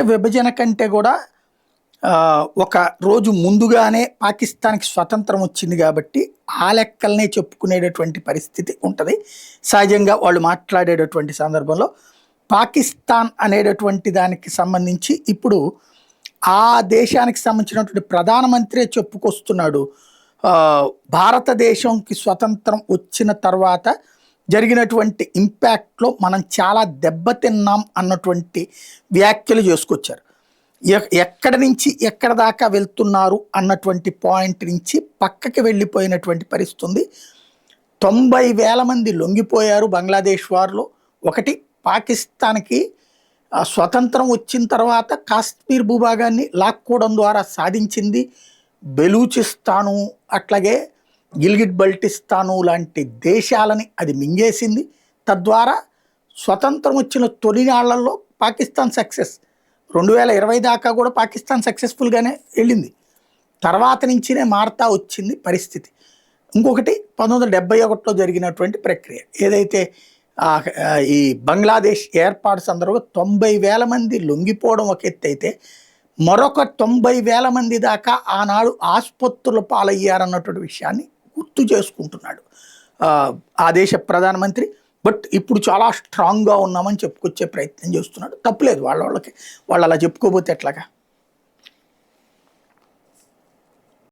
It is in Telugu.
విభజన కంటే కూడా ఒక రోజు ముందుగానే పాకిస్తాన్కి స్వతంత్రం వచ్చింది కాబట్టి ఆ లెక్కలనే చెప్పుకునేటటువంటి పరిస్థితి ఉంటుంది. సహజంగా వాళ్ళు మాట్లాడేటటువంటి సందర్భంలో పాకిస్తాన్ అనేటటువంటి దానికి సంబంధించి ఇప్పుడు ఆ దేశానికి సంబంధించినటువంటి ప్రధానమంత్రే చెప్పుకొస్తున్నాడు. భారతదేశంకి స్వతంత్రం వచ్చిన తర్వాత జరిగినటువంటి ఇంపాక్ట్లో మనం చాలా దెబ్బతిన్నాం అన్నటువంటి వ్యాఖ్యలు చేసుకొచ్చారు. ఎక్కడి నుంచి ఎక్కడ దాకా వెళ్తున్నారు అన్నటువంటి పాయింట్ నుంచి పక్కకి వెళ్ళిపోయినటువంటి పరిస్థితి ఉంది. 90,000 మంది లొంగిపోయారు బంగ్లాదేశ్ వారిలో. ఒకటి, పాకిస్తాన్కి స్వతంత్రం వచ్చిన తర్వాత కాశ్మీర్ భూభాగాన్ని లాక్కోవడం ద్వారా సాధించింది. బెలూచిస్తాను అట్లాగే గిల్గిట్ బల్టిస్తాను లాంటి దేశాలని అది మింగేసింది. తద్వారా స్వతంత్రం వచ్చిన తొలినాళ్లలో పాకిస్తాన్ సక్సెస్. 2020 దాకా కూడా పాకిస్తాన్ సక్సెస్ఫుల్గానే వెళ్ళింది. తర్వాత నుంచినే మారుతా వచ్చింది పరిస్థితి. ఇంకొకటి 1971లో జరిగినటువంటి ప్రక్రియ ఏదైతే ఈ బంగ్లాదేశ్ ఏర్పాటు సందర్భంగా 90,000 మంది లొంగిపోవడం ఒక ఎత్తు అయితే, మరొక 90,000 మంది దాకా ఆనాడు ఆసుపత్రుల పాలయ్యారన్నటువంటి విషయాన్ని గుర్తు చేసుకుంటున్నాడు ఆ దేశ ప్రధానమంత్రి. బట్ ఇప్పుడు చాలా స్ట్రాంగ్గా ఉన్నామని చెప్పుకొచ్చే ప్రయత్నం చేస్తున్నాడు. తప్పులేదు, వాళ్ళు అలా చెప్పుకోబోతే ఎట్లాగా.